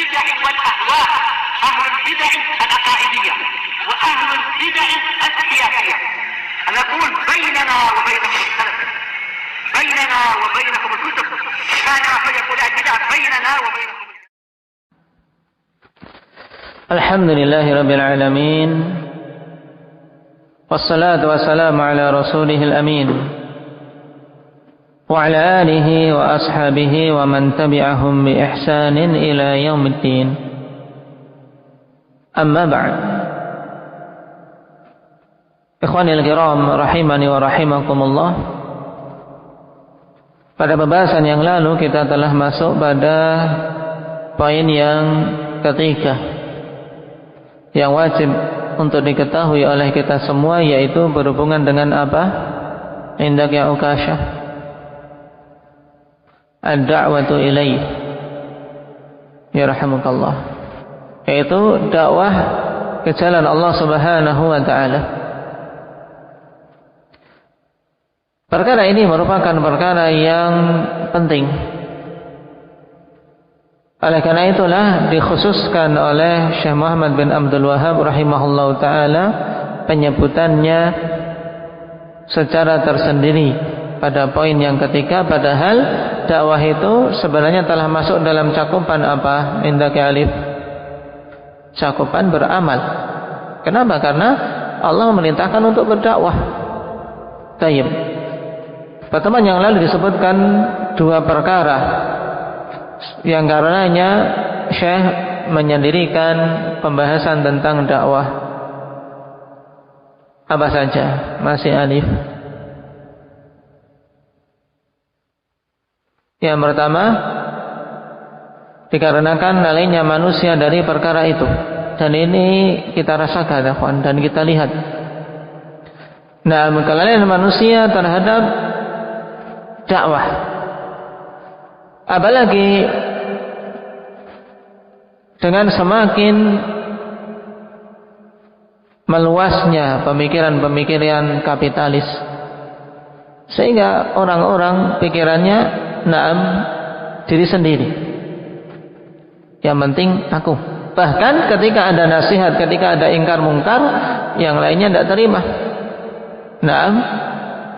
البدع والأهواء، أهل البدع العقائدية وأهل البدع السياسية. نقول بيننا وبينكم السلف، بيننا وبينكم الكتب، كان فيقول البدع بيننا وبينكم. الحمد لله رب العالمين، والصلاة والسلام على رسوله الأمين وعلى آله وأصحابه ومن تبعهم بإحسان إلى يوم الدين. أما بعد. Ikhwanil kiram rahimani wa rahimakumullah. Pada pembahasan yang lalu kita telah masuk pada poin yang ketiga yang wajib untuk diketahui oleh kita semua, yaitu berhubungan dengan apa? Indak ya Ukasyah, ad-da'watu ilaih, ya rahimakallah, yaitu dakwah ke jalan Allah Subhanahu wa ta'ala. Perkara ini merupakan perkara yang penting. Oleh karena itulah dikhususkan oleh Syekh Muhammad bin Abdul Wahhab rahimahullahu ta'ala penyebutannya secara tersendiri pada poin yang ketiga, padahal dakwah itu sebenarnya telah masuk dalam cakupan apa? Indak alif, cakupan beramal. Kenapa? Karena Allah memerintahkan untuk berdakwah. Tayyib. Pertemuan yang lalu disebutkan dua perkara yang karenanya Syekh menyendirikan pembahasan tentang dakwah. Apa saja? Masih alif. Yang pertama, dikarenakan lalainya manusia dari perkara itu. Dan ini kita rasakan dan kita lihat. Nah, kelalaian manusia terhadap dakwah, apalagi dengan semakin meluasnya pemikiran-pemikiran kapitalis, sehingga orang-orang pikirannya diri sendiri, yang penting aku. Bahkan ketika ada nasihat, ketika ada ingkar mungkar, yang lainnya tidak terima.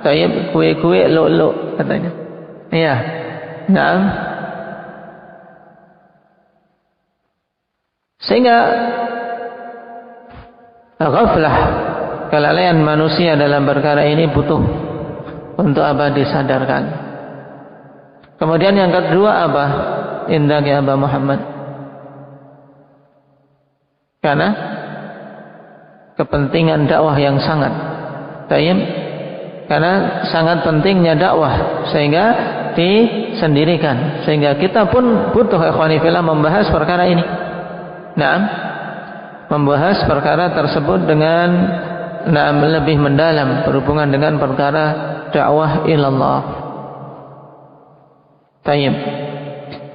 Tayyib, kue-kue lo katanya. Iya. Sehingga ghaflah, kelalaian manusia dalam perkara ini butuh untuk apa? Disadarkan. Kemudian yang kedua apa? Indak ya Aba Muhammad. Karena kepentingan dakwah yang sangat. Tayyib. Karena sangat pentingnya dakwah sehingga disendirikan, sehingga kita pun butuh ikhwani fillah membahas perkara ini. Membahas perkara tersebut dengan lebih mendalam berhubungan dengan perkara dakwah ilallah. Tayyib.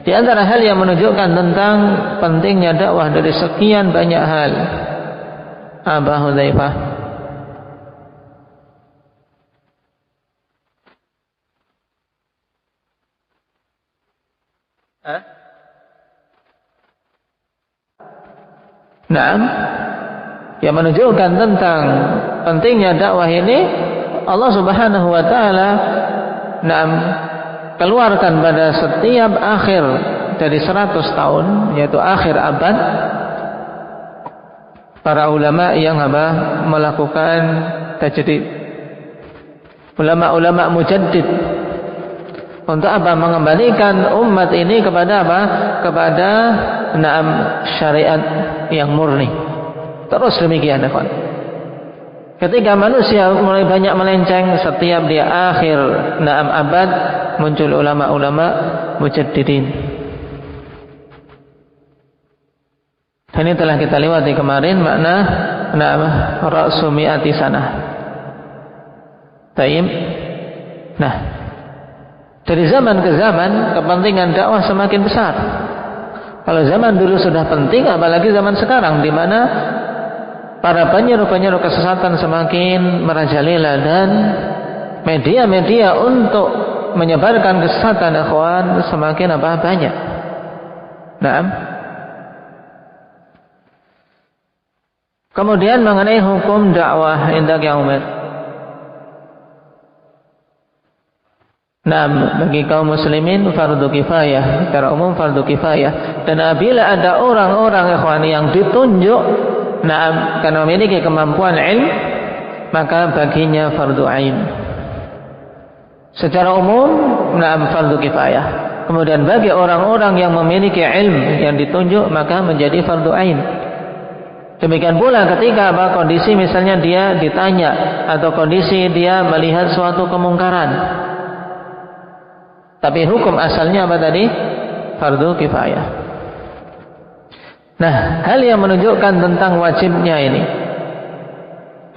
Di antara hal yang menunjukkan tentang pentingnya dakwah dari sekian banyak hal, Aba Hudzaifah, yang menunjukkan tentang pentingnya dakwah ini, Allah Subhanahu wa ta'ala keluarkan pada setiap akhir dari 100 tahun, yaitu akhir abad, para ulama yang melakukan tajdid, ulama-ulama mujaddid, untuk apa? Mengembalikan umat ini kepada apa? Kepada syariat yang murni. Terus demikian, kawan. Ketika manusia mulai banyak melenceng, setiap dia akhir abad muncul ulama-ulama mujaddidin. Dan ini telah kita lewati kemarin makna ra'su mi'ati sanah. Tayyib. Dari zaman ke zaman kepentingan dakwah semakin besar. Kalau zaman dulu sudah penting, apalagi zaman sekarang di mana para penyeru-penyeru kesesatan semakin merajalela dan media-media untuk menyebarkan kesesatan ikhwan semakin banyak. Kemudian mengenai hukum dakwah, indak ya Umar. Nah, bagi kaum muslimin fardu kifayah, secara umum fardu kifayah. Dan apabila ada orang-orang ikhwani yang ditunjuk karena memiliki kemampuan ilmu, maka baginya fardu ain. Secara umum fardu kifayah. Kemudian bagi orang-orang yang memiliki ilmu yang ditunjuk, maka menjadi fardu ain. Demikian pula ketika kondisi misalnya dia ditanya atau kondisi dia melihat suatu kemungkaran. Tapi hukum asalnya apa tadi? Fardu kifayah. Nah, hal yang menunjukkan tentang wajibnya ini.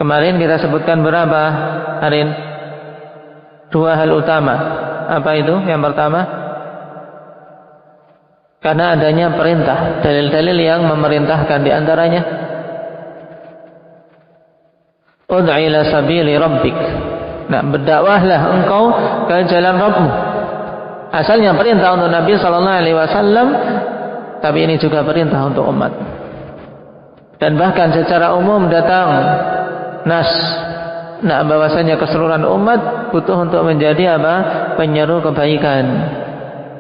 Kemarin kita sebutkan berapa, Arin? 2 hal utama. Apa itu? Yang pertama, karena adanya perintah, dalil-dalil yang memerintahkan di antaranya ud'i ila sabili rabbik. Nah, berdakwahlah engkau ke jalan Rabbmu. Asalnya perintah untuk Nabi sallallahu alaihi wasallam, tapi ini juga perintah untuk umat. Dan bahkan secara umum datang nas bahwasanya keseluruhan umat butuh untuk menjadi apa? Penyeru kebaikan.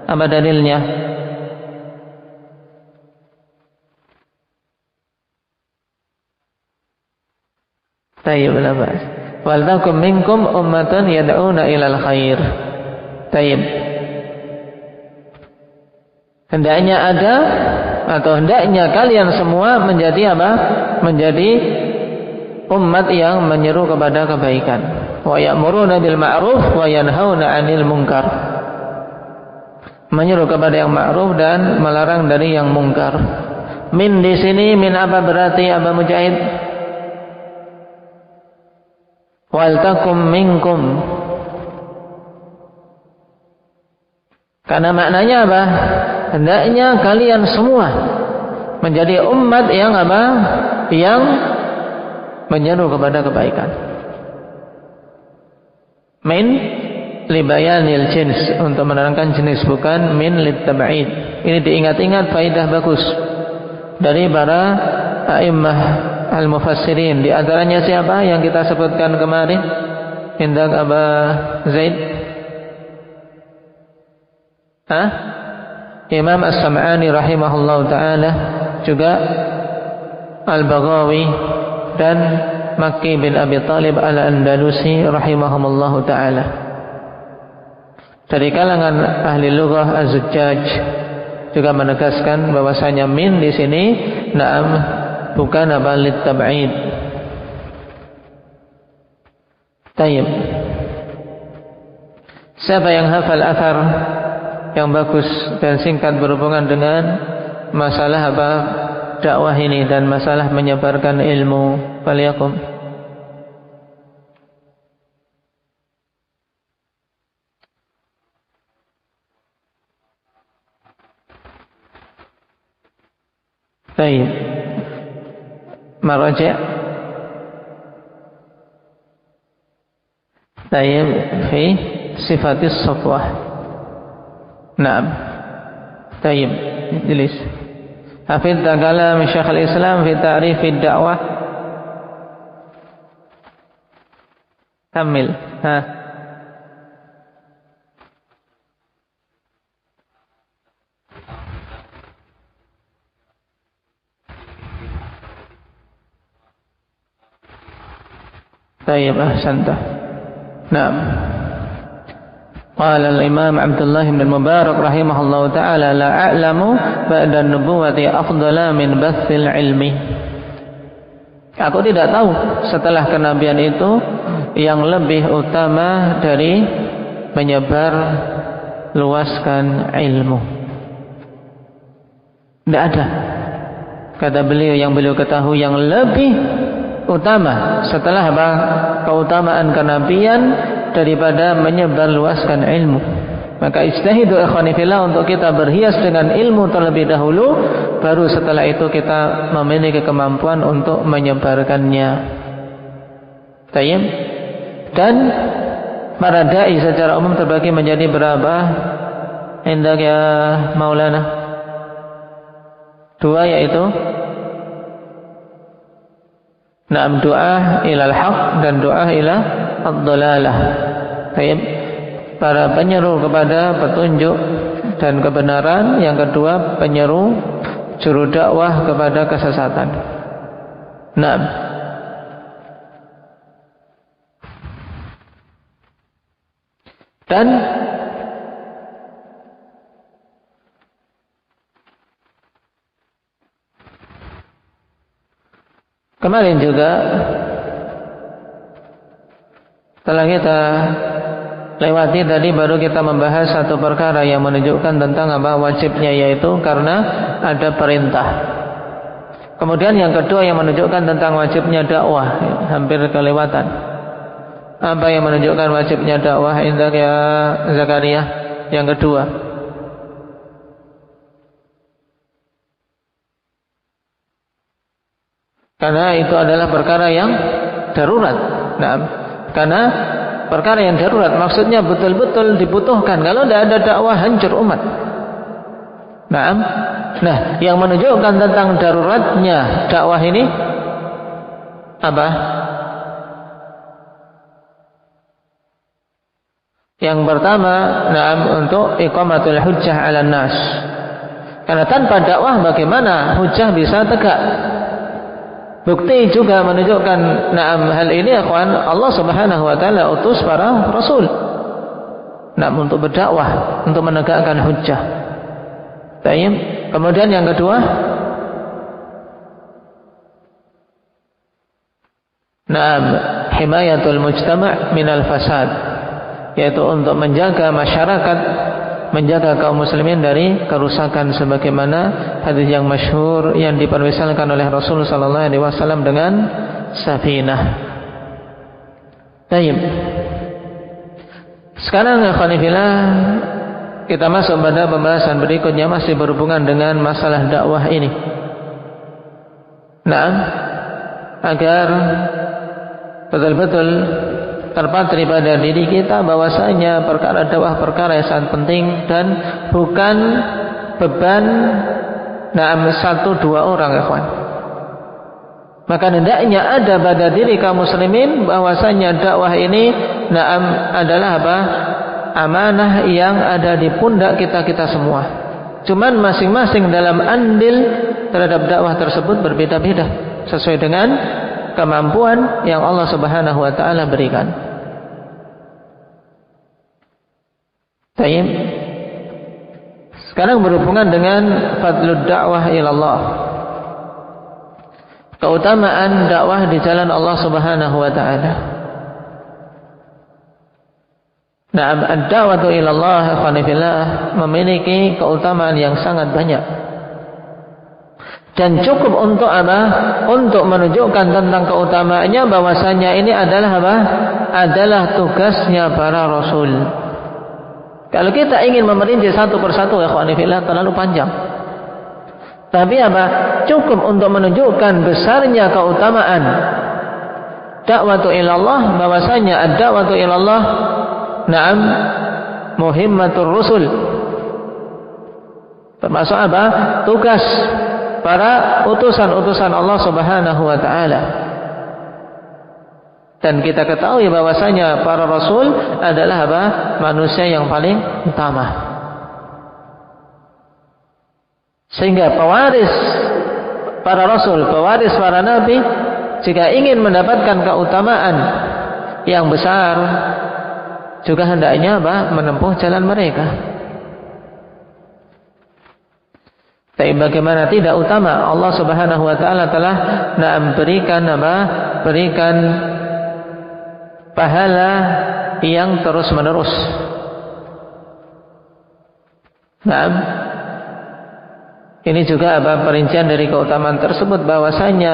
Apa dalilnya? Tayyib la ba'as. Wal takum minkum ummatun yad'una ilal khair. Tayyib. Hendaknya ada atau hendaknya kalian semua menjadi apa? Menjadi umat yang menyeru kepada kebaikan. Wa ya'muruna bil ma'ruf wa yanhauna 'anil munkar. Menyeru kepada yang ma'ruf dan melarang dari yang mungkar. Min di sini min apa berarti Aba Mujahid? Wal takum minkum. Karena maknanya apa? Hendaknya kalian semua menjadi umat yang apa? Yang menyeru kepada kebaikan. Min libayanil jins, untuk menerangkan jenis, bukan min litab'id. Ini diingat-ingat faidah bagus dari para a'immah al-mufassirin. Di antaranya siapa yang kita sebutkan kemarin? Indak Aba Zaid? Imam As-Sam'ani rahimahullahu ta'ala, juga Al-Baghawi dan Makki bin Abi Talib Al-Andalusi rahimahumullahu ta'ala. Dari kalangan ahli lughah Az-Zujjaj juga menegaskan bahwasanya min di sini bukan apa litab'id. Tayyib. Siapa yang hafal athar yang bagus dan singkat berhubungan dengan masalah apa dakwah ini dan masalah menyebarkan ilmu, faliyakum. Baik. Maraja'. Baik, fi sifatis safwah. Naam. Baik, jelas. Hafidh kalam Syekh al-Islam fi ta'rif ad-da'wah. Kamil. Baik, ahsanta. Naam. Qala al-Imam Abdullah bin Mubarak rahimahullahu ta'ala, la a'lamu ba'da an-nubuwwati afdala min bathil ilmi. Aku tidak tahu setelah kenabian itu yang lebih utama dari menyebar luaskan ilmu. Tidak ada, kata beliau, yang beliau ketahui yang lebih utama setelah apa? Keutamaan kenabian daripada menyebar luaskan ilmu. Maka ijtahidu ikhwani fillah untuk kita berhias dengan ilmu terlebih dahulu, baru setelah itu kita memiliki kemampuan untuk menyebarkannya. Tayyib. Dan para dai secara umum terbagi menjadi berapa? Indak ya Maulana? 2, yaitu Naam, doa ilal haq dan doa ila ad-dhalalah. Baik. Para penyeru kepada petunjuk dan kebenaran. Yang kedua, penyeru juru dakwah kepada kesesatan. Naam. Dan kemarin juga setelah kita lewati tadi, baru kita membahas satu perkara yang menunjukkan tentang apa wajibnya, yaitu karena ada perintah. Kemudian yang kedua yang menunjukkan tentang wajibnya dakwah, hampir kelewatan. Apa yang menunjukkan wajibnya dakwah indah ya Zakaria? Yang kedua, karena itu adalah perkara yang darurat. Nah, karena perkara yang darurat maksudnya betul-betul dibutuhkan. Kalau tidak ada dakwah, hancur umat. Nah, yang menunjukkan tentang daruratnya dakwah ini apa? Yang pertama, untuk iqamatul hujjah 'alan nas. Karena tanpa dakwah bagaimana hujjah bisa tegak? Bukti juga menunjukkan hal ini, ikhwan, Allah Subhanahu wa taala utus para rasul untuk berdakwah, untuk menegakkan hujjah. Baik. Kemudian yang kedua, himayatul mujtama' minal fasad, yaitu untuk menjaga masyarakat, menjaga kaum muslimin dari kerusakan, sebagaimana hadis yang masyhur yang dipermisalkan oleh Rasul sallallahu alaihi wasallam dengan safinah. Baik. Sekarang ikhwanillah, kita masuk pada pembahasan berikutnya, masih berhubungan dengan masalah dakwah ini. Agar betul-betul terpatri pada diri kita bahwasanya perkara dakwah perkara yang sangat penting dan bukan beban satu dua orang, ikhwan. Maka hendaknya ada pada diri kaum muslimin bahwasanya dakwah ini adalah apa? Amanah yang ada di pundak kita semua. Cuman masing-masing dalam andil terhadap dakwah tersebut berbeda-beda sesuai dengan kemampuan yang Allah Subhanahu wa taala berikan. Baik. Sekarang berhubungan dengan fadlud dakwah ilallah, keutamaan dakwah di jalan Allah Subhanahu wa taala. Ad-da'watu ilallah ikhwanillah memiliki keutamaan yang sangat banyak. Dan cukup untuk apa? Untuk menunjukkan tentang keutamaannya bahwasanya ini adalah apa? Adalah tugasnya para rasul. Kalau kita ingin memerinci satu persatu, ya ikhwanillah, terlalu panjang. Tapi apa? Cukup untuk menunjukkan besarnya keutamaan dakwatu ilallah, bahwasanya ad-da'watu ilallah muhimmatur rusul. Termasuk apa? Tugas para utusan-utusan Allah Subhanahu wa taala. Dan kita ketahui bahwasanya para rasul adalah apa? Manusia yang paling utama. Sehingga pewaris para rasul, pewaris para nabi, jika ingin mendapatkan keutamaan yang besar, juga hendaknya apa? Menempuh jalan mereka. Tapi bagaimana tidak utama, Allah Subhanahu wa taala telah berikan apa? Berikan pahala yang terus-menerus. Ini juga apa? Perincian dari keutamaan tersebut, bahwasanya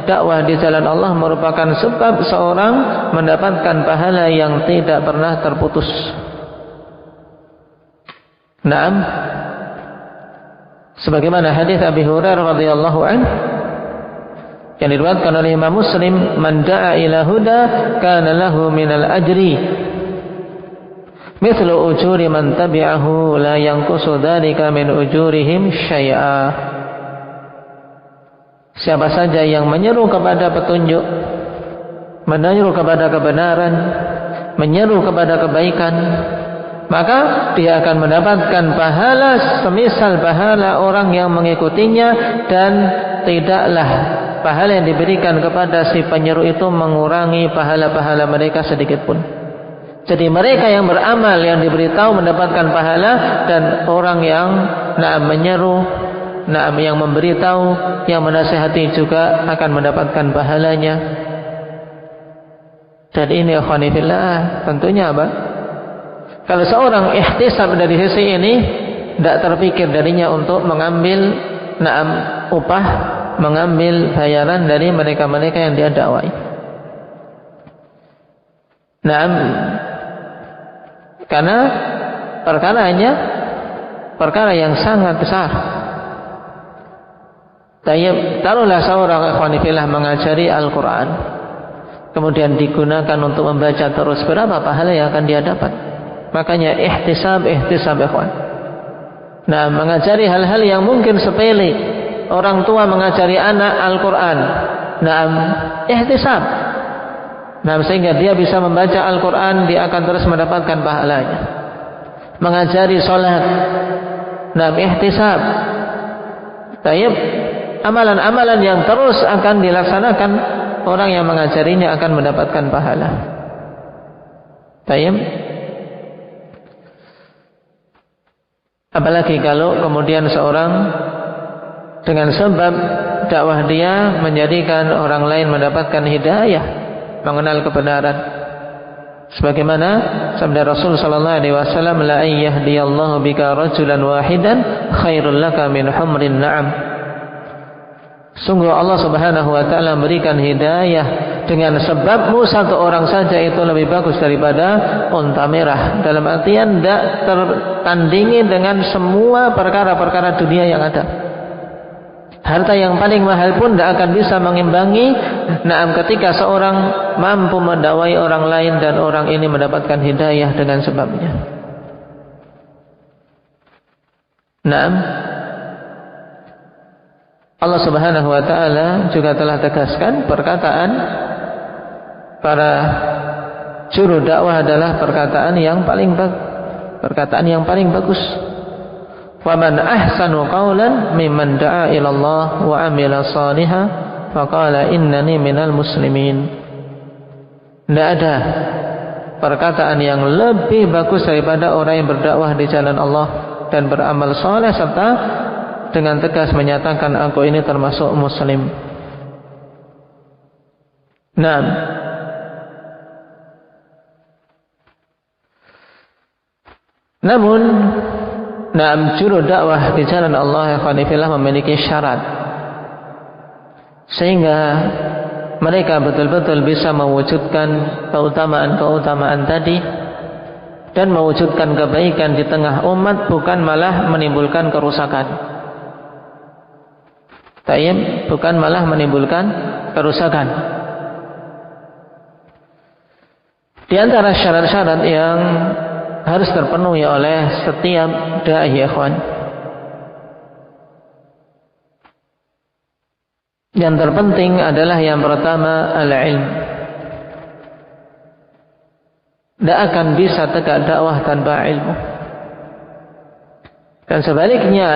dakwah di jalan Allah merupakan sebab seorang mendapatkan pahala yang tidak pernah terputus. Sebagaimana hadis Abi Hurairah radhiyallahu anhu yang diriwayatkan oleh Imam Muslim, man da'a ila huda kana lahu minal ajri mithlu ujuri man tabi'ahu la yanqusu dzalika min ujurihim syai'a. Siapa saja yang menyeru kepada petunjuk, menyeru kepada kebenaran, menyeru kepada kebaikan, maka dia akan mendapatkan pahala semisal pahala orang yang mengikutinya, dan tidaklah pahala yang diberikan kepada si penyeru itu mengurangi pahala-pahala mereka sedikit pun. Jadi mereka yang beramal, yang diberitahu mendapatkan pahala, dan orang yang menyeru, yang memberitahu, yang menasihati juga akan mendapatkan pahalanya. Dan ini ikhwani fillah, tentunya apa? Kalau seorang ihtisab dari sisi ini, tidak terpikir darinya untuk mengambil upah, mengambil bayaran dari mereka-mereka yang dia dakwai. Karena perkaranya perkara yang sangat besar. Taruhlah seorang ikhwan fillah mengajari Al-Quran, kemudian digunakan untuk membaca terus, berapa pahala yang akan dia dapat? Makanya ihtisab ikhwan. Mengajari hal-hal yang mungkin sepele. Orang tua mengajari anak Al-Quran, ihtisab. Sehingga dia bisa membaca Al-Quran, dia akan terus mendapatkan pahalanya. Mengajari sholat, ihtisab. Amalan-amalan yang terus akan dilaksanakan, orang yang mengajarinya akan mendapatkan pahala. Apalagi kalau kemudian seorang dengan sebab dakwah dia menjadikan orang lain mendapatkan hidayah, mengenal kebenaran. Sebagaimana sabda Rasul sallallahu alaihi wasallam, la yahdiyallahu bika rajulan wahidan khairul laka min humrin na'am. Sungguh Allah Subhanahu wa taala memberikan hidayah dengan sebabmu satu orang saja itu lebih bagus daripada unta merah. Dalam artian tidak tertandingi dengan semua perkara-perkara dunia yang ada. Harta yang paling mahal pun tidak akan bisa mengimbangi ketika seorang mampu mendakwai orang lain dan orang ini mendapatkan hidayah dengan sebabnya. Allah Subhanahu wa taala juga telah tegaskan perkataan para juru dakwah adalah perkataan yang paling bagus. Wa man ahsanu qawlan mimman da'a ila Allah wa amila shalihan faqala innani minal muslimin. Tidak ada perkataan yang lebih bagus daripada orang yang berdakwah di jalan Allah dan beramal saleh serta dengan tegas menyatakan aku ini termasuk muslim. Namun juru dakwah di jalan Allah memiliki syarat, sehingga mereka betul-betul bisa mewujudkan keutamaan tadi dan mewujudkan kebaikan di tengah umat, bukan malah menimbulkan kerusakan. Bukan malah menimbulkan kerusakan. Di antara syarat-syarat yang harus terpenuhi oleh setiap dai ikhwan, yang terpenting adalah yang pertama al-ilm. Tidak akan bisa tegak dakwah tanpa ilmu. Dan sebaliknya,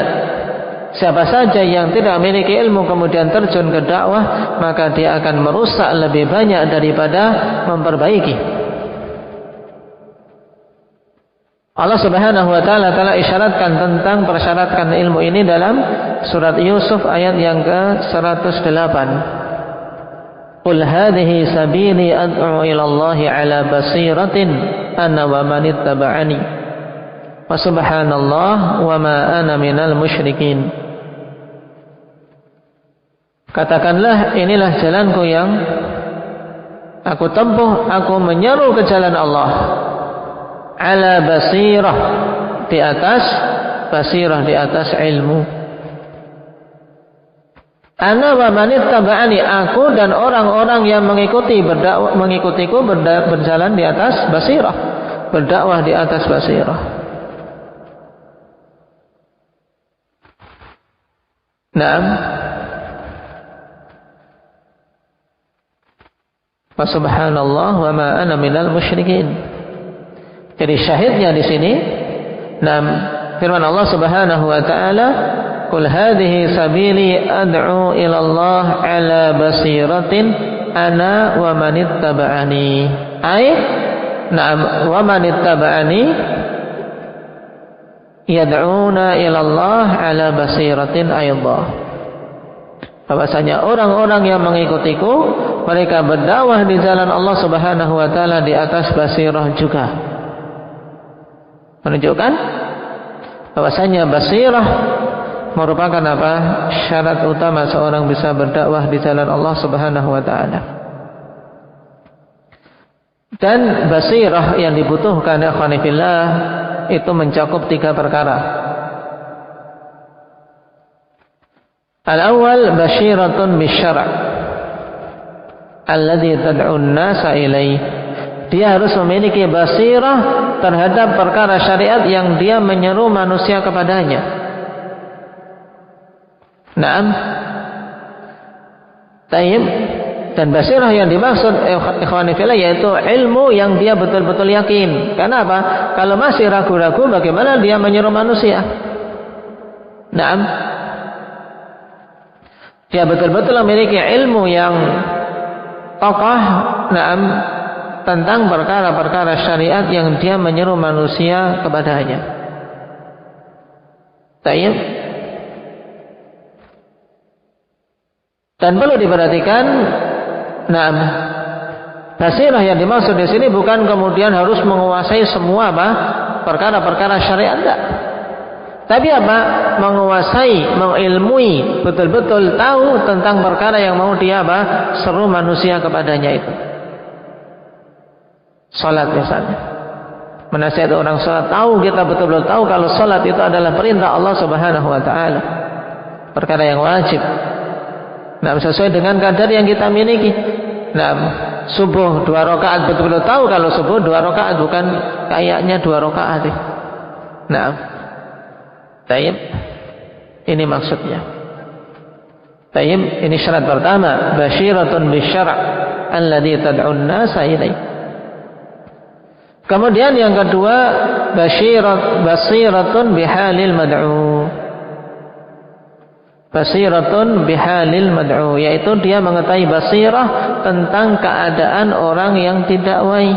siapa saja yang tidak memiliki ilmu kemudian terjun ke dakwah, maka dia akan merusak lebih banyak daripada memperbaiki. Allah Subhanahu wa taala telah isyaratkan tentang persyaratan ilmu ini dalam surat Yusuf ayat yang ke-108. Qul hadhihi sabili ad'u ila Allah ala basiratin ana wa man ittaba'ani wa subhanallah wa ma ana minal musyrikin. Katakanlah, inilah jalanku yang aku tempuh, aku menyeru ke jalan Allah ala basirah, di atas basirah, di atas ilmu. Ana wa man ittaba'ani, aku dan orang-orang yang mengikutiku berjalan di atas basirah, berdakwah di atas basirah. Wa subhanallah wa ma ana minal musyrikin. Jadi syahidnya di sini, firman Allah Subhanahu wa taala, "Qul hadhihi sabili ad'u ila Allah 'ala basiratin ana wa man ittaba'ani." Wa man ittaba'ani yad'una ila Allah 'ala basiratin aydha. Bahwasanya orang-orang yang mengikutiku, mereka berdakwah di jalan Allah Subhanahu wa taala di atas basirah juga. Menunjukkan bahwasanya basirah merupakan apa? Syarat utama seorang bisa berdakwah di jalan Allah Subhanahu wa taala. Dan basirah yang dibutuhkan ikhwani fillah itu mencakup 3 perkara. Al-awwal basyiratun bisyara' alladhi tad'u an-nasa ilaih. Dia harus memiliki basirah terhadap perkara syariat yang dia menyeru manusia kepadanya. Naam. Tayyib. Dan basirah yang dimaksud ikhwani fillah yaitu ilmu yang dia betul-betul yakin. Karena apa? Kalau masih ragu-ragu, bagaimana dia menyeru manusia? Naam. Dia betul-betul memiliki ilmu yang kokoh, naam, tentang perkara-perkara syariat yang dia menyeru manusia kepadanya. Tayyib. Dan perlu diperhatikan, naam, basirah yang dimaksud di sini bukan kemudian harus menguasai semua perkara-perkara syariat, enggak. Tapi apa? Menguasai, mengilmui, betul-betul tahu tentang perkara yang mau dia seru manusia kepadanya itu. Salat misalnya. Menasihati orang salat, tahu, kita betul-betul tahu kalau salat itu adalah perintah Allah Subhanahu wa taala. Perkara yang wajib. Nah, sesuai dengan kadar yang kita miliki. Nah, subuh 2 rakaat, betul-betul tahu kalau subuh 2 rakaat, bukan kayaknya 2 rakaat. Nah, tayyib, ini maksudnya. Tayyib, ini syarat pertama, basyiratun bisyara' alladhi tad'un nasa ilaih. Kemudian yang kedua, basiratun bihalil mad'u. Basiratun bihalil mad'u, yaitu dia mengetahui basirah tentang keadaan orang yang didakwai.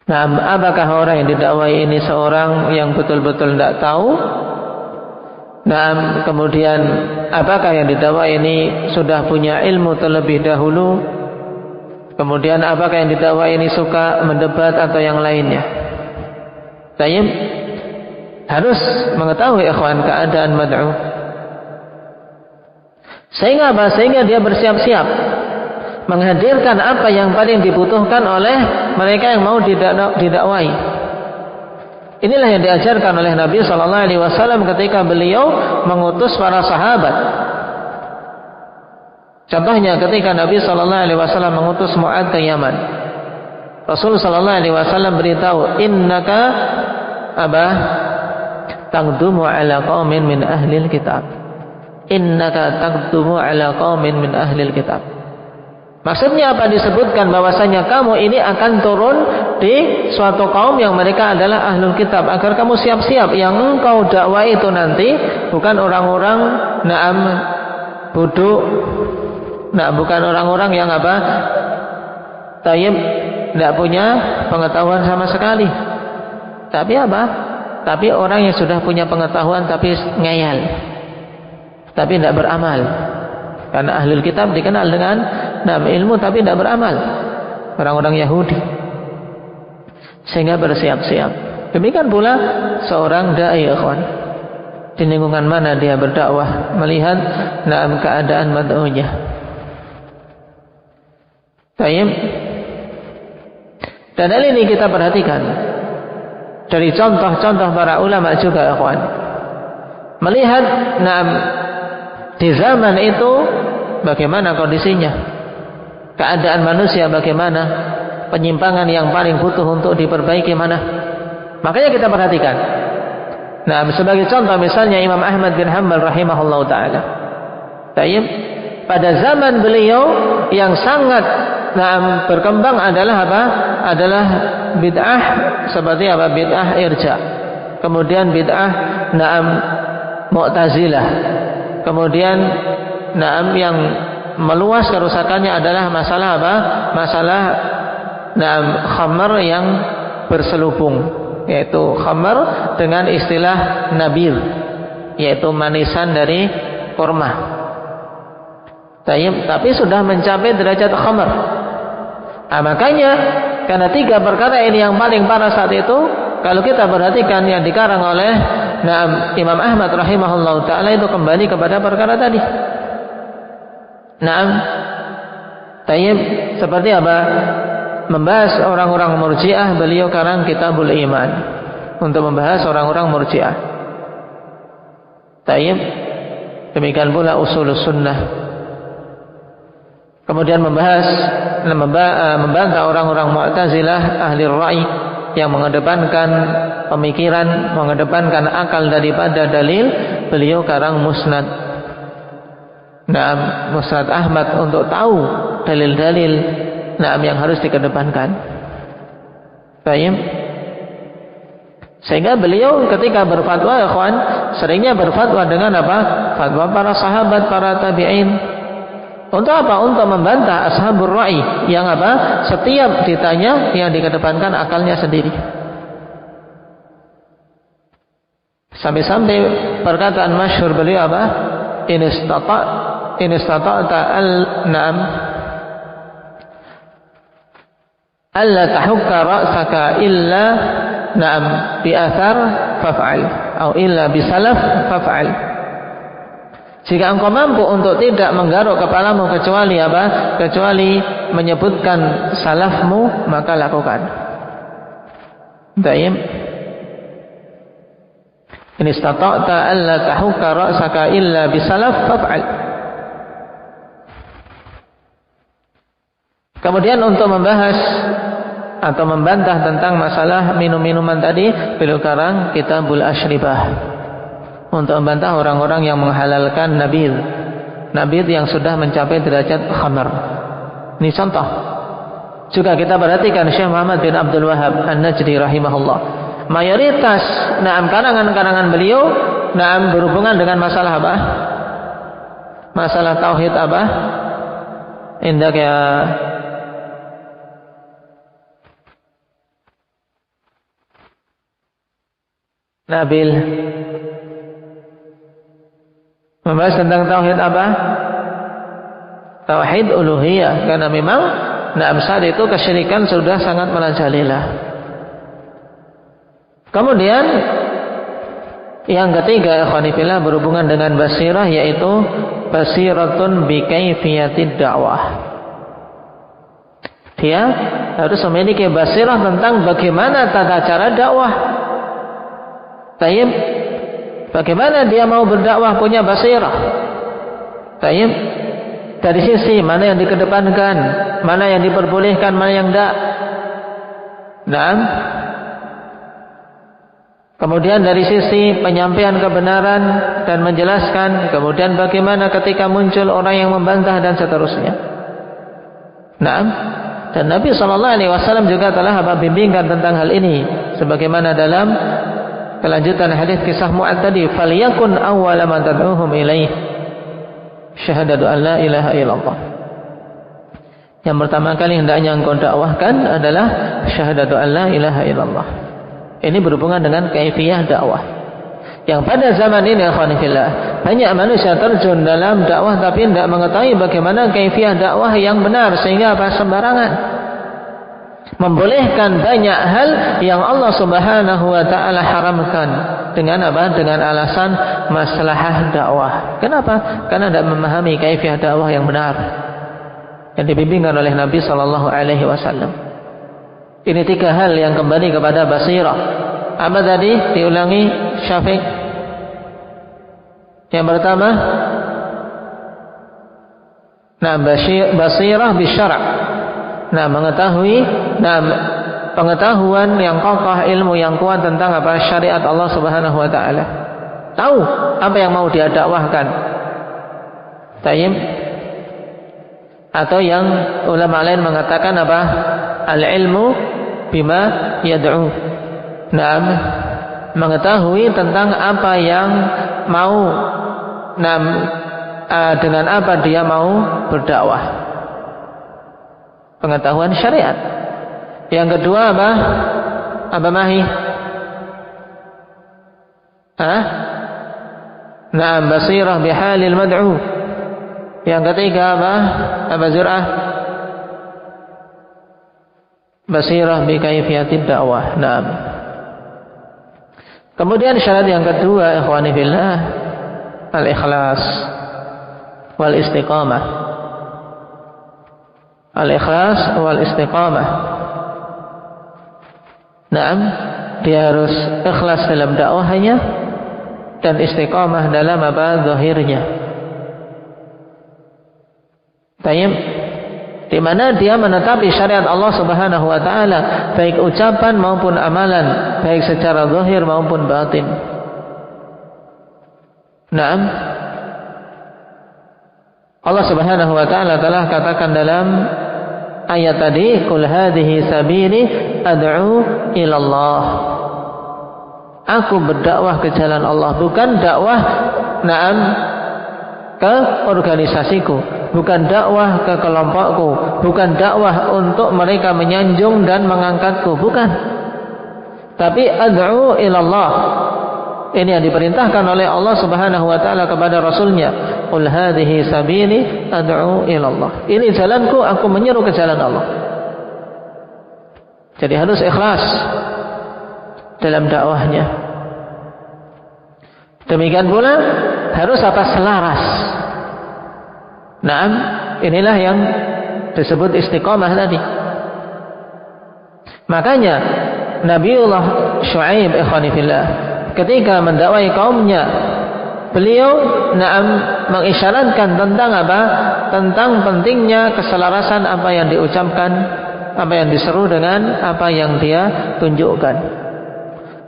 Nah, apakah orang yang didakwai ini seorang yang betul-betul tidak tahu? Nah, kemudian apakah yang didakwai ini sudah punya ilmu terlebih dahulu? Kemudian apakah yang didakwai ini suka mendebat atau yang lainnya? Tayyib, harus mengetahui ikhwan keadaan mad'u. Sehingga apa? Sehingga dia bersiap-siap menghadirkan apa yang paling dibutuhkan oleh mereka yang mau didakwai. Inilah yang diajarkan oleh Nabi SAW ketika beliau mengutus para sahabat. Contohnya ketika Nabi SAW mengutus Mu'adz ke Yaman, Rasulullah SAW beritahu, innaka taqdumu ala qaumin min ahlil kitab. Innaka taqdumu ala qaumin min ahlil kitab. Maksudnya apa? Disebutkan bahwasanya kamu ini akan turun di suatu kaum yang mereka adalah ahlul kitab, agar kamu siap-siap yang engkau dakwah itu nanti bukan orang-orang naam bodoh, bukan orang-orang yang tayyib, tidak punya pengetahuan sama sekali. Tapi apa? Tapi orang yang sudah punya pengetahuan tapi ngeyel, tapi tidak beramal. Karena ahlul kitab dikenal dengan ilmu tapi tidak beramal, orang-orang Yahudi. Sehingga bersiap-siap. Demikian pula seorang dai, ikhwan, di lingkungan mana dia berdakwah, melihat keadaan mad'unya. Baik. Dan hal ini kita perhatikan dari contoh-contoh para ulama juga, ikhwan. Melihat di zaman itu bagaimana kondisinya, keadaan manusia bagaimana, penyimpangan yang paling butuh untuk diperbaiki mana. Makanya kita perhatikan. Sebagai contoh misalnya Imam Ahmad bin Hanbal rahimahullah ta'ala. Tayyib, pada zaman beliau yang sangat berkembang adalah apa? Adalah bid'ah seperti apa? Bid'ah irja. Kemudian bid'ah Mu'tazilah. Kemudian yang meluas kerusakannya adalah masalah apa? Masalah khamar yang berselubung, yaitu khamar dengan istilah nabir, yaitu manisan dari kurma. Tapi sudah mencapai derajat khamar. Makanya karena 3 perkara ini yang paling parah saat itu, kalau kita perhatikan yang dikarang oleh Imam Ahmad rahimahullah ta'ala itu kembali kepada perkara tadi. Seperti apa? Membahas orang-orang Murji'ah, beliau karang Kitabul Iman untuk membahas orang-orang Murji'ah. Demikian pula Ushulus Sunnah. Kemudian membantah orang-orang Mu'tazilah, ahli ra'i, yang mengedepankan pemikiran, mengedepankan akal daripada dalil. Beliau karang Musnad Musnad Ahmad untuk tahu dalil-dalil yang harus dikedepankan. Sehingga beliau ketika berfatwa, ya kawan, seringnya berfatwa dengan apa? Fatwa para sahabat, para tabi'in. Untuk apa? Untuk membantah ashabur ra'i yang apa? Setiap ditanya yang dikedepankan akalnya sendiri. Sampai-sampai perkataan masyhur beliau apa? In istata'ta alla tahukka ra'saka illa bi athar faf'al atau illa bi salaf faf'al. Jika engkau mampu untuk tidak menggaruk kepalamu kecuali apa? Kecuali menyebutkan salafmu, maka lakukan. In istata'ta alla tahukka ra'saka illa bi salaf faf'al. Kemudian untuk membahas atau membantah tentang masalah minum-minuman tadi, beliau karang Kitabul Ashribah untuk membantah orang-orang yang menghalalkan nabid yang sudah mencapai derajat khamar. Ini contoh. Juga kita perhatikan Syekh Muhammad bin Abdul Wahhab An-Najdi rahimahullah. Mayoritas karangan-karangan beliau berhubungan dengan masalah apa? Masalah tauhid apa? Indah ya Nabil. Membahas tentang tauhid apa? Tauhid uluhiyah. Karena memang saat itu kesyirikan sudah sangat merajalela. Kemudian yang ketiga, ikhwanifillah, berhubungan dengan basirah, yaitu basiratun bi kaifiyatid dakwah. Dia harus memiliki basirah tentang bagaimana tata cara dakwah. Bagaimana dia mau berdakwah, punya basirah. Dari sisi mana yang dikedepankan, mana yang diperbolehkan, mana yang tidak. Kemudian dari sisi penyampaian kebenaran dan menjelaskan. Kemudian bagaimana ketika muncul orang yang membantah dan seterusnya. Dan Nabi SAW juga telah bimbingkan tentang hal ini. Sebagaimana dalam kelanjutan hadis kisah Mu'ad tadi, falyakun awwala man tad'uhum ilaih syahadatu an la ilaha illallah. Yang pertama kali hendaknya engkau dakwahkan adalah syahadatu an la ilaha illallah. Ini berhubungan dengan kaifiyah dakwah. Yang pada zaman ini, alhamdulillah, banyak manusia terjun dalam dakwah tapi tidak mengetahui bagaimana kaifiyah dakwah yang benar, sehingga sembarangan membolehkan banyak hal yang Allah Subhanahu wa taala haramkan dengan apa? Dengan alasan maslahah dakwah. Kenapa? Karena tidak memahami kaifiyah dakwah yang benar yang dibimbingkan oleh Nabi sallallahu alaihi wasallam. Ini 3 hal yang kembali kepada basirah. Apa tadi? Diulangi Syafiq. Yang pertama, basirah bisyara'. Mengetahui pengetahuan yang kokoh, ilmu yang kuat tentang apa? Syariat Allah Subhanahu wa taala. Tahu apa yang mau dia dakwahkan. Atau yang ulama lain mengatakan apa? Al-ilmu bima yad'u. Naam, mengetahui tentang apa yang mau, dengan apa dia mau berdakwah. Pengetahuan syariat. Yang kedua apa? Apa Mahi? Naam, basirah bihalil mad'u. Yang ketiga apa? Apa Zur'ah? Basirah bi kaifiyatid dakwah. Naam. Kemudian syarat yang kedua, ikhwani fillah, al-ikhlas wal istiqamah. Al-ikhlas wal istiqamah. Naam, dia harus ikhlas dalam dakwahnya dan istiqamah dalam apa? Zahirnya. Tayyib, di mana dia menetapi syariat Allah Subhanahu wa taala, baik ucapan maupun amalan, baik secara zahir maupun batin. Naam. Allah Subhanahu wa taala telah katakan dalam ayat tadi, "Qul hadhihi sabili ad'u ila Allah." Aku berdakwah ke jalan Allah, bukan dakwah ke organisasiku, bukan dakwah ke kelompokku, bukan dakwah untuk mereka menyanjung dan mengangkatku, bukan. Tapi ad'u ilallah. Ini yang diperintahkan oleh Allah Subhanahu wa taala kepada Rasulnya. Qul hadhihi sabili ad'u ilallah. Ini jalanku, aku menyeru ke jalan Allah. Jadi harus ikhlas dalam dakwahnya. Demikian pula harus apa? Selaras. Naam, inilah yang disebut istiqamah tadi. Makanya Nabiullah Syuaib ikhwani fillah, ketika mendakwai kaumnya, beliau mengisyaratkan tentang apa? Tentang pentingnya keselarasan apa yang diucapkan, apa yang diseru dengan apa yang dia tunjukkan.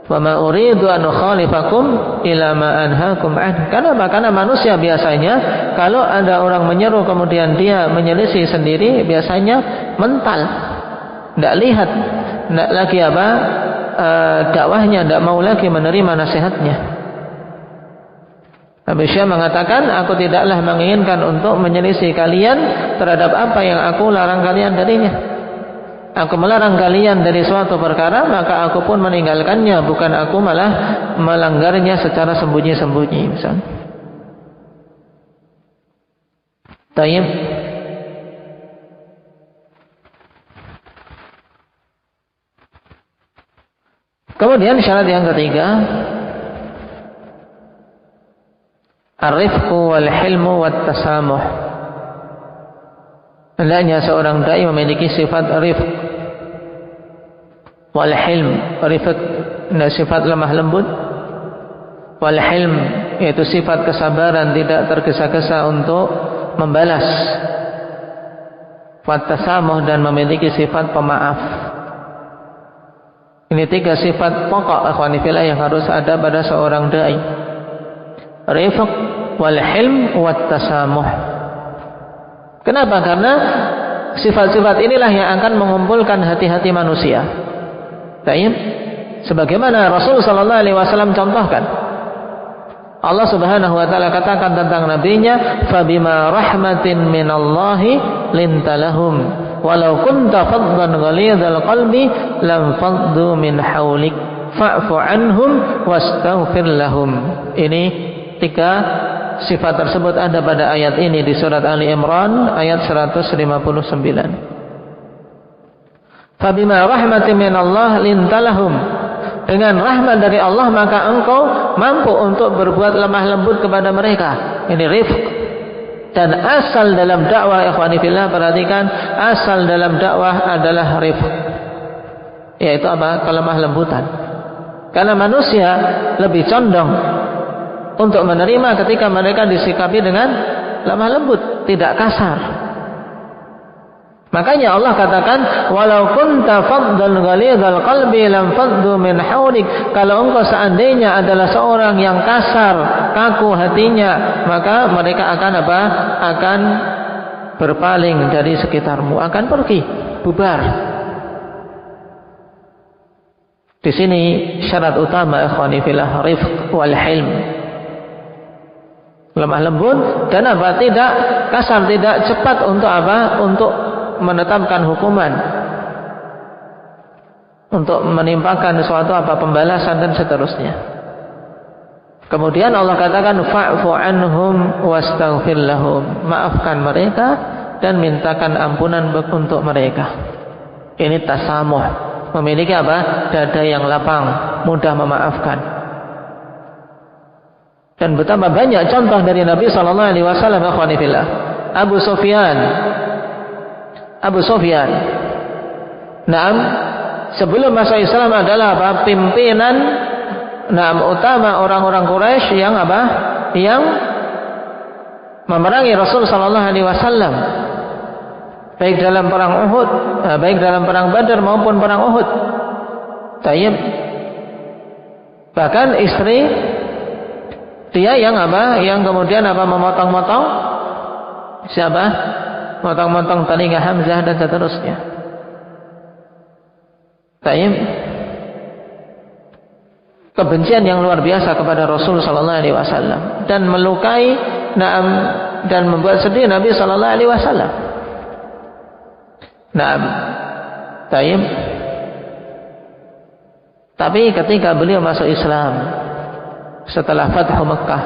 Wa ma uridu an ukhalifakum ila ma anhaakum an. Kenapa? Karena manusia biasanya kalau ada orang menyeru kemudian dia menyelisih sendiri, biasanya mental, tidak lihat, tidak lagi apa dakwahnya, tidak mau lagi menerima nasihatnya. Nabi Syekh mengatakan, aku tidaklah menginginkan untuk menyelisih kalian terhadap apa yang aku larang kalian darinya. Aku melarang kalian dari suatu perkara, maka aku pun meninggalkannya, bukan aku malah melanggarnya secara sembunyi-sembunyi misalnya. Tayyib. Kemudian syarat yang ketiga, ar-rifqu wal hilmu wat tasamuh. Hendaknya seorang dai memiliki sifat rifq wal hilm. Rifq sifat lemah lembut, wal hilm yaitu sifat kesabaran, tidak tergesa-gesa untuk membalas, wat tasamuh dan memiliki sifat pemaaf. Ini tiga sifat pokok akhwani fillah yang harus ada pada seorang dai. Rifq wal hilm wat tasamuh. Kenapa? Karena sifat-sifat inilah yang akan mengumpulkan hati-hati manusia. Baik, sebagaimana Rasul sallallahu alaihi wasallam contohkan. Allah Subhanahu wa taala katakan tentang nabinya, "Fabima rahmatin minallahi lintalahum, walau kunta faddan ghalidhal qalbi lam faddu min haulik, fa'fu anhum wastaghfir lahum." Ini tiga sifat tersebut ada pada ayat ini di surat Ali Imran ayat 159. Fabima rahmatin minallah lintalahum. Dengan rahmat dari Allah maka engkau mampu untuk berbuat lemah lembut kepada mereka. Ini rifq. Dan asal dalam dakwah ikhwani fillah, perhatikan, asal dalam dakwah adalah rifq. Yaitu apa? Kelemah lembutan. Karena manusia lebih condong untuk menerima ketika mereka disikapi dengan lemah lembut, tidak kasar. Makanya Allah katakan, walau kunta faddan ghalidhal qalbi lam faddu min hawlik. Kalau engkau seandainya adalah seorang yang kasar, kaku hatinya, maka mereka akan apa? Akan berpaling dari sekitarmu, akan pergi, bubar. Di sini syarat utama ikhwani fillah, rifq wal hilm, lemah lembut dan apa, tidak kasar, tidak cepat untuk apa, untuk menetapkan hukuman, untuk menimpakan suatu apa, pembalasan dan seterusnya. Kemudian Allah katakan fa'fu anhum wastaghfir lahum, maafkan mereka dan mintakan ampunan untuk mereka. Ini tasamuh, memiliki apa, dada yang lapang, mudah memaafkan. Dan betapa banyak contoh dari Nabi sallallahu alaihi wasallam, akhwani fillah. Abu Sufyan, naam, sebelum masuk Islam adalah apa, pimpinan utama orang-orang Quraisy yang apa, yang memerangi Rasul sallallahu alaihi wasallam, baik dalam perang Uhud, baik dalam perang Badar maupun perang Uhud. Tayyib. Bahkan istri dia yang apa, yang kemudian apa, memotong-motong siapa? Motong-motong telinga Hamzah dan seterusnya. Tayyib. Kebencian yang luar biasa kepada Rasul sallallahu alaihi wasallam dan melukai dan membuat sedih Nabi sallallahu alaihi wasallam. Tayyib. Tapi ketika beliau masuk Islam setelah Fathu Mekah,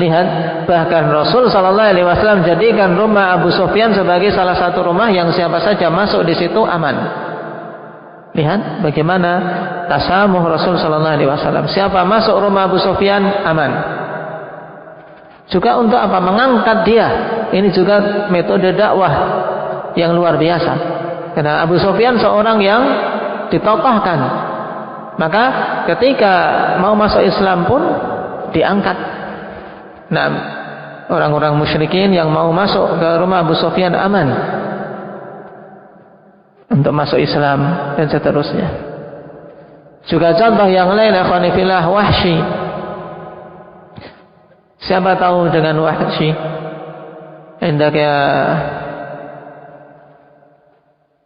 lihat, bahkan Rasul sallallahu alaihi wasallam jadikan rumah Abu Sufyan sebagai salah satu rumah yang siapa saja masuk di situ aman. Lihat bagaimana tasamuh Rasul sallallahu alaihi wasallam. Siapa masuk rumah Abu Sufyan aman. Juga untuk apa? Mengangkat dia. Ini juga metode dakwah yang luar biasa. Karena Abu Sufyan seorang yang ditokohkan. Maka ketika mau masuk Islam pun diangkat. Nah, orang-orang musyrikin yang mau masuk ke rumah Abu Sufyan aman untuk masuk Islam dan seterusnya. Juga contoh yang lain, akhwani fillah, Wahsy. Siapa tahu dengan Wahsy? Indahnya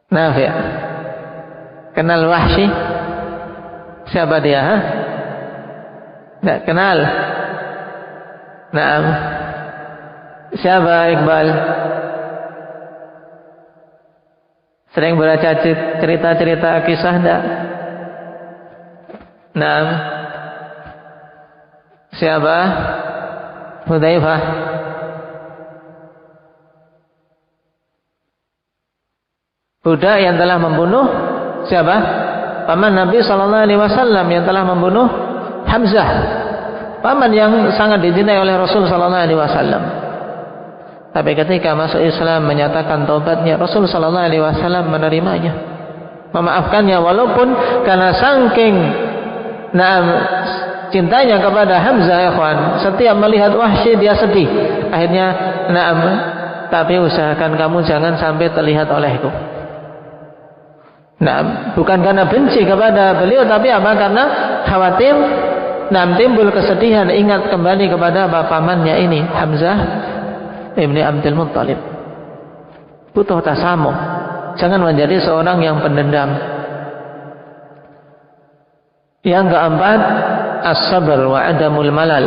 Nafi'. Kenal Wahsy? Siapa dia? Tidak kenal. Naam. Siapa Iqbal? Sering baca cerita-cerita kisah enggak? Naam. Siapa? Hudzaifah. Budak yang telah membunuh siapa? Paman Nabi sallallahu alaihi wasallam yang telah membunuh Hamzah. Paman yang sangat dicintai oleh Rasul sallallahu alaihi wasallam. Tapi ketika masuk Islam menyatakan taubatnya, Rasul sallallahu alaihi wasallam menerimanya, memaafkannya, walaupun karena saking cintanya kepada Hamzah, ya kawan, setiap melihat Wahsy dia sedih. Akhirnya tapi usahakan kamu jangan sampai terlihat olehku. Bukan karena benci kepada beliau, tapi apa? Karena khawatir timbul kesedihan, ingat kembali kepada pamannya ini, Hamzah ibni Abdul Muttalib. Butuh tasamuh, jangan menjadi seorang yang pendendam. Yang keempat, as-sabr wa adamul malal.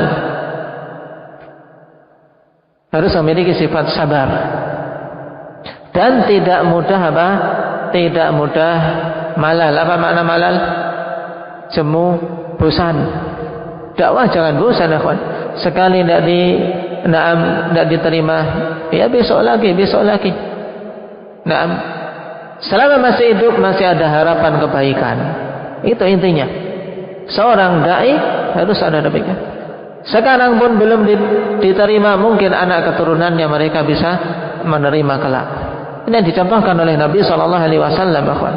Harus memiliki sifat sabar dan tidak mudah apa? Tidak mudah malal. Apa makna malal? Jemu, bosan. Dakwah jangan bosan, ya kawan. Sekali tidak diterima, ya besok lagi. Selama masih hidup masih ada harapan kebaikan. Itu intinya. Seorang dai harus ada kebaikan. Sekarang pun belum diterima, mungkin anak keturunannya mereka bisa menerima kelak. Ini yang dicontohkan oleh Nabi sallallahu alaihi wasallam, akhwan.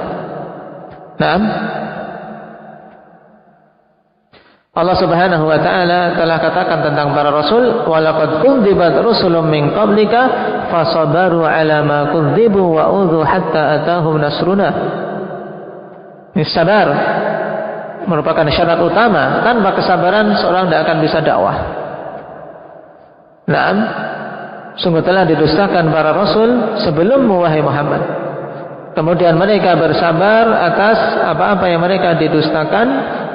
Allah Subhanahu wa taala telah katakan tentang para rasul, walaqad kudzibat rusulun min qablika fasabaru ala ma kudzibu wa udhu hatta atahum nasruna. Ini sabar merupakan syarat utama. Tanpa kesabaran seorang tidak akan bisa dakwah. sungguh telah didustakan para rasul sebelummu wahai Muhammad. Kemudian mereka bersabar atas apa-apa yang mereka didustakan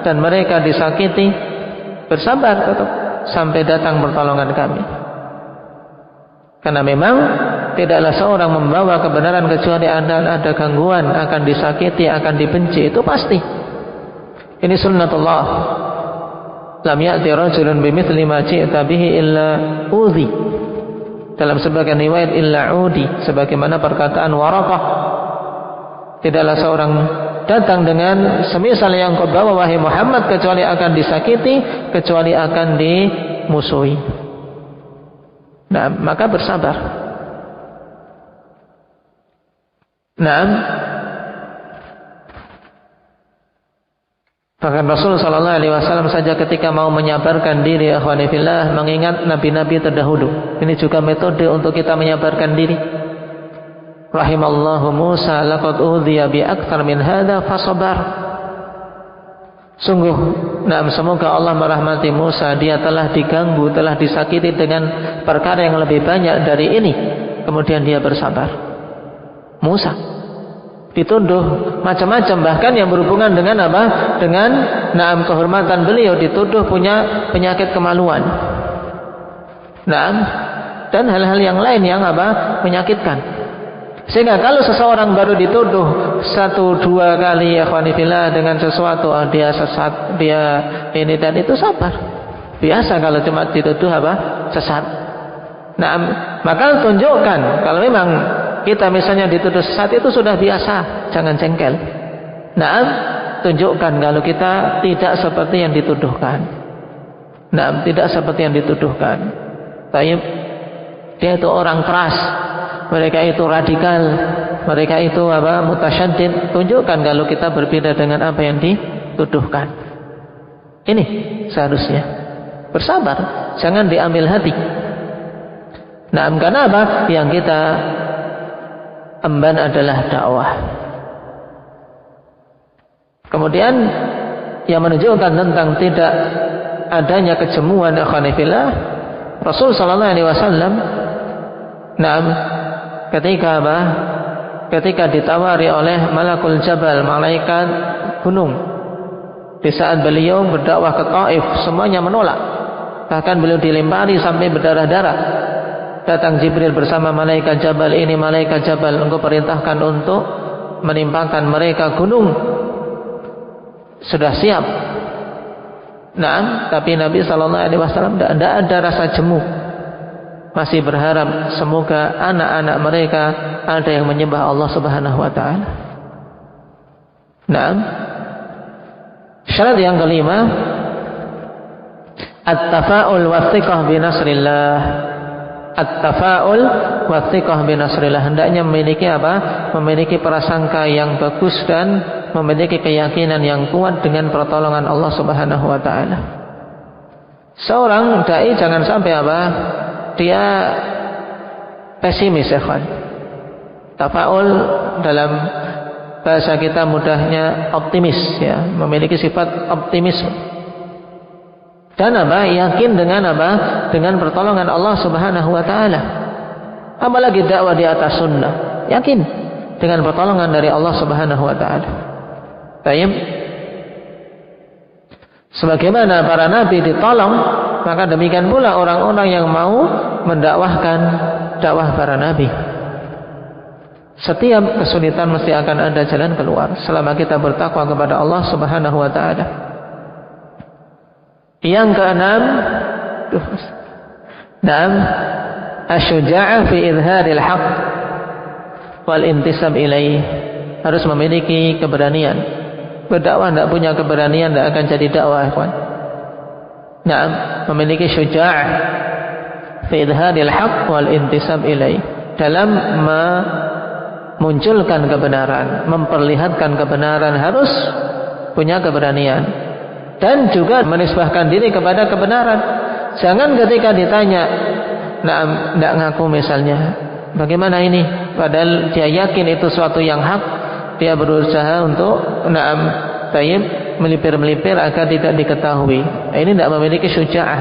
dan mereka disakiti. Bersabar tetap sampai datang pertolongan kami. Karena memang tidaklah seorang membawa kebenaran kecuali ada gangguan, akan disakiti, akan dibenci, itu pasti. Ini sunnatullah. Lam ya'ti rajulun bimithli ma ji'ta bihi illa udhi. Dalam sebagian riwayat illa udi, sebagaimana perkataan Waraqah, tidaklah seorang datang dengan semisal yang kau bawa wahai Muhammad kecuali akan disakiti, kecuali akan dimusuhi. Nah, maka bersabar. Nah, bahkan Rasul sallallahu alaihi wasallam saja ketika mau menyabarkan diri, akhwani fillah, mengingat nabi-nabi terdahulu. Ini juga metode untuk kita menyabarkan diri. Rahimallahu Musa laqad udhiya bi aktsar min hadza fasabar. Sungguh, semoga Allah merahmati Musa, dia telah diganggu, telah disakiti dengan perkara yang lebih banyak dari ini. Kemudian dia bersabar. Musa dituduh macam-macam, bahkan yang berhubungan dengan apa? Dengan kehormatan beliau, dituduh punya penyakit kemaluan. Dan hal-hal yang lain yang apa? Menyakitkan. Sehingga kalau seseorang baru dituduh 1-2 kali ikhwanifillah dengan sesuatu, dia sesat, dia ini dan itu, sabar. Biasa kalau cuma dituduh apa? Sesat. Maka tunjukkan kalau memang kita misalnya dituduh sesat, itu sudah biasa, jangan jengkel. Tunjukkan kalau kita tidak seperti yang dituduhkan. Tidak seperti yang dituduhkan. Taib, dia itu orang keras, mereka itu radikal, mereka itu mutasyaddid. Tunjukkan kalau kita berbeda dengan apa yang dituduhkan. Ini seharusnya bersabar, jangan diambil hati. Karena apa? Yang kita emban adalah dakwah. Kemudian yang menunjukkan tentang tidak adanya kejemuan ikhwanifillah, Rasul sallallahu alaihi wasallam ketika ditawari oleh Malakul Jabal, malaikat gunung, di saat beliau berdakwah ke Taif, semuanya menolak. Bahkan beliau dilempari sampai berdarah-darah. Datang Jibril bersama malaikat Jabal, ini malaikat Jabal, engkau perintahkan untuk menimpakan mereka gunung. Sudah siap. Tapi Nabi SAW tidak ada rasa jemu. Masih berharap semoga anak-anak mereka ada yang menyembah Allah Subhanahu wa taala. Syarat yang kelima, at-tafa'ul wa thiqah bi nasrillah. At-tafa'ul wa thiqah bi nasrillah, hendaknya memiliki apa? Memiliki prasangka yang bagus dan memiliki keyakinan yang kuat dengan pertolongan Allah Subhanahu wa taala. Seorang dai jangan sampai apa? Dia pesimis, ikhwan. Tafa'ul dalam bahasa kita mudahnya optimis, ya, memiliki sifat optimisme. Dan apa? Yakin dengan apa? Dengan pertolongan Allah Subhanahu wa taala. Apalagi dakwah di atas sunnah, yakin dengan pertolongan dari Allah Subhanahu wa taala. Baik. Sebagaimana para nabi ditolong, maka demikian pula orang-orang yang mau mendakwahkan dakwah para nabi. Setiap kesulitan mesti akan ada jalan keluar selama kita bertakwa kepada Allah Subhanahu wa taala. Yang keenam, asyuja'ah fi idharil haqq wal intisab ilaih. Harus memiliki keberanian. Berdakwah tidak punya keberanian tidak akan jadi dakwah, ikhwan. Memiliki syuja'ah fi idharil haqq wal intisab ilaih, dalam memunculkan kebenaran, memperlihatkan kebenaran, harus punya keberanian. Dan juga menisbahkan diri kepada kebenaran. Jangan ketika ditanya, tidak ngaku misalnya, bagaimana ini? Padahal dia yakin itu suatu yang hak, dia berusaha untuk melipir-melipir agar tidak diketahui. Ini tidak memiliki syuja'ah.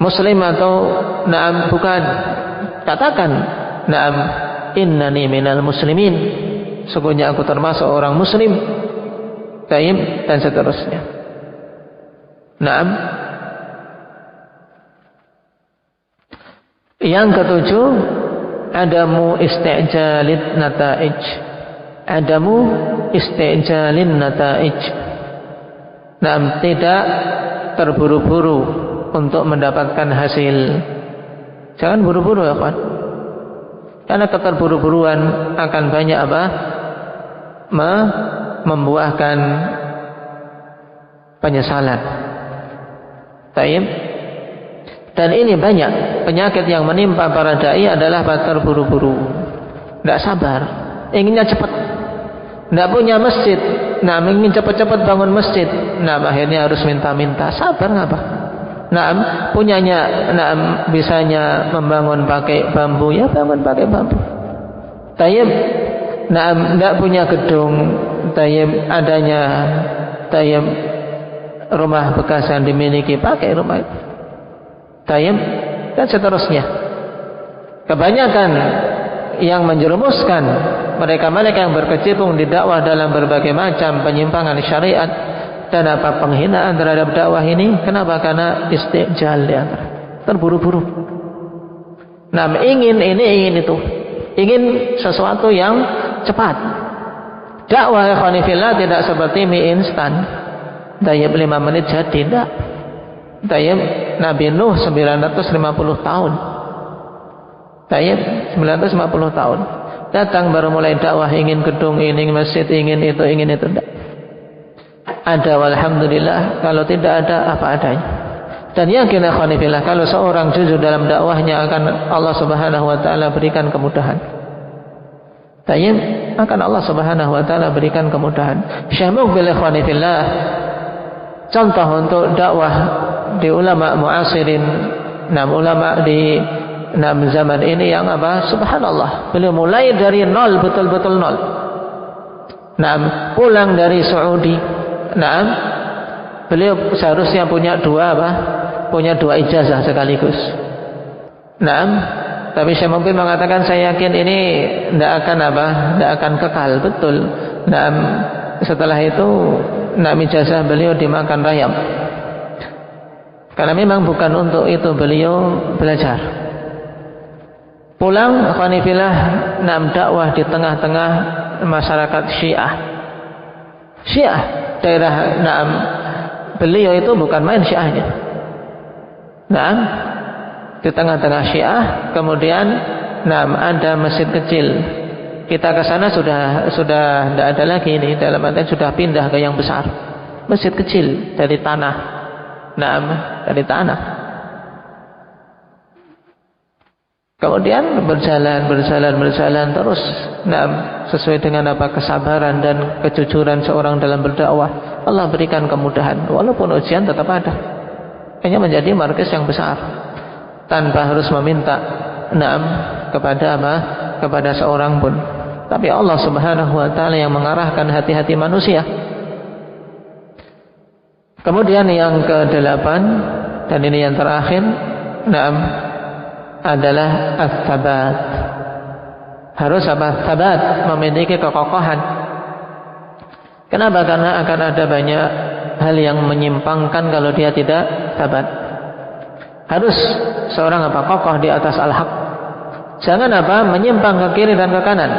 Muslim atau na'am bukan. Katakan na'am innani minal muslimin, sesungguhnya aku termasuk orang muslim. Taib, dan seterusnya. Na'am. Yang ketujuh, adamu isti'jalin nata'ij. Adamu isti'jalin nata'ij. Na'am, tidak terburu-buru untuk mendapatkan hasil. Jangan buru-buru ya kawan. Karena keterburu-buruan akan banyak apa? Membuahkan penyesalan. Taib. Dan ini banyak penyakit yang menimpa para dai adalah terburu-buru, tidak sabar, inginnya cepat, tidak punya masjid, nah ingin cepat-cepat bangun masjid, nah akhirnya harus minta-minta. Sabar ngapa? Nah punyanya, nah bisanya membangun pakai bambu, ya bangun pakai bambu. Taib. Nah tidak punya gedung, taib, adanya taib rumah bekas yang dimiliki, pakai rumah itu. Taib, dan seterusnya. Kebanyakan yang menjerumuskan mereka-mereka yang berkecimpung di dakwah dalam berbagai macam penyimpangan syariat dan apa penghinaan terhadap dakwah ini, kenapa? Karena istijal di antara, terburu-buru. Nah, ingin ini, ingin itu, ingin sesuatu yang cepat. Dakwah ikhwani fillah tidak seperti mie instan. Taib 5 menit jadi, tidak. Taib, Nabi Nuh 950 tahun. Taib 950 tahun. Datang baru mulai dakwah, ingin gedung, ingin masjid, ingin itu, ingin itu. Ada walhamdulillah, kalau tidak ada apa adanya. Dan yakin akhwani fillah, kalau seorang jujur dalam dakwahnya akan Allah Subhanahu wa taala berikan kemudahan. Taib, akan Allah Subhanahu wa taala berikan kemudahan. Syekh Muqbil akhwani fillah, contoh untuk dakwah di ulama muasirin, ulama di zaman ini yang apa? Subhanallah, beliau mulai dari nol, betul-betul nol. Pulang dari Saudi. Beliau seharusnya punya punya dua ijazah sekaligus. Tapi saya mungkin mengatakan, saya yakin ini tidak akan kekal, betul. Setelah itu ijazah beliau dimakan rayap. Karena memang bukan untuk itu beliau belajar. Pulang khonifillah, dakwah di tengah-tengah masyarakat Syiah. Syiah, daerah beliau itu bukan main Syiahnya. Di tengah-tengah Syiah, kemudian ada masjid kecil. Kita ke sana sudah tidak ada lagi ini, dalam artian sudah pindah ke yang besar. Masjid kecil dari tanah. Dari tanah. Kemudian berjalan terus. Sesuai dengan kesabaran dan kejujuran seorang dalam berdakwah, Allah berikan kemudahan. Walaupun ujian tetap ada. Hanya menjadi markas yang besar, tanpa harus meminta kepada seorang pun. Tapi Allah Subhanahu wa taala yang mengarahkan hati-hati manusia. Kemudian yang ke-8, dan ini yang terakhir, adalah as-sabat. Harus sabat, memiliki kekokohan. Kenapa? Karena akan ada banyak hal yang menyimpangkan kalau dia tidak sabat. Harus seorang kokoh di atas al-haq. Jangan menyimpang ke kiri dan ke kanan.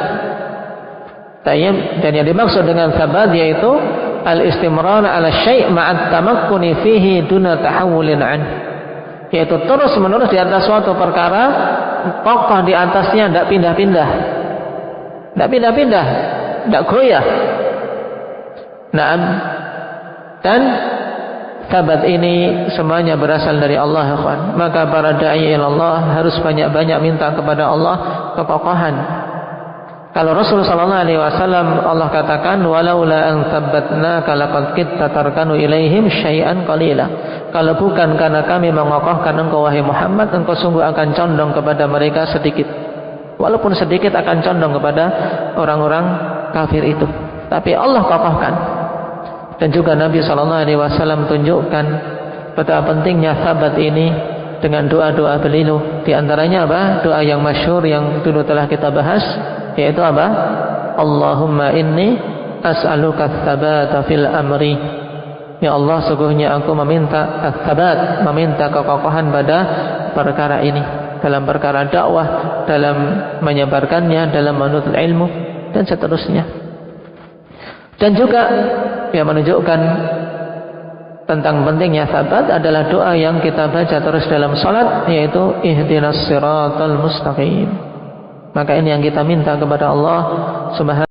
Dan yang dimaksud dengan sabat yaitu al-istimrar ala syai' ma'at tamakkuni fihi duna tahawulin an. Yaitu terus menerus di atas suatu perkara, kokoh di atasnya, tidak pindah-pindah. Tidak goyah. Dan sabat ini semuanya berasal dari Allah, ya kawan. Maka para da'i ilallah harus banyak-banyak minta kepada Allah kekokohan. Kalau Rasulullah SAW Allah katakan, walaula an thabbatnaka laqad kitta tarkanu ilaihim syai'an qalila. Kalau bukan karena kami mengokohkan engkau wahai Muhammad, engkau sungguh akan condong kepada mereka sedikit. Walaupun sedikit akan condong kepada orang-orang kafir itu. Tapi Allah kokohkan. Dan juga Nabi SAW tunjukkan betapa pentingnya sabat ini dengan doa-doa beliau. Di antaranya apa? Doa yang masyhur yang dulu telah kita bahas, yaitu apa? Allahumma inni as'aluka ats-tsabata fil amri. Ya Allah, sungguhnya aku meminta ats-tsabat, meminta kekokohan pada perkara ini, dalam perkara dakwah, dalam menyebarkannya, dalam menuntut ilmu, dan seterusnya. Dan juga yang menunjukkan tentang pentingnya sabat adalah doa yang kita baca terus dalam salat, yaitu ihdinas siratal mustaqim. Maka ini yang kita minta kepada Allah Subhanahu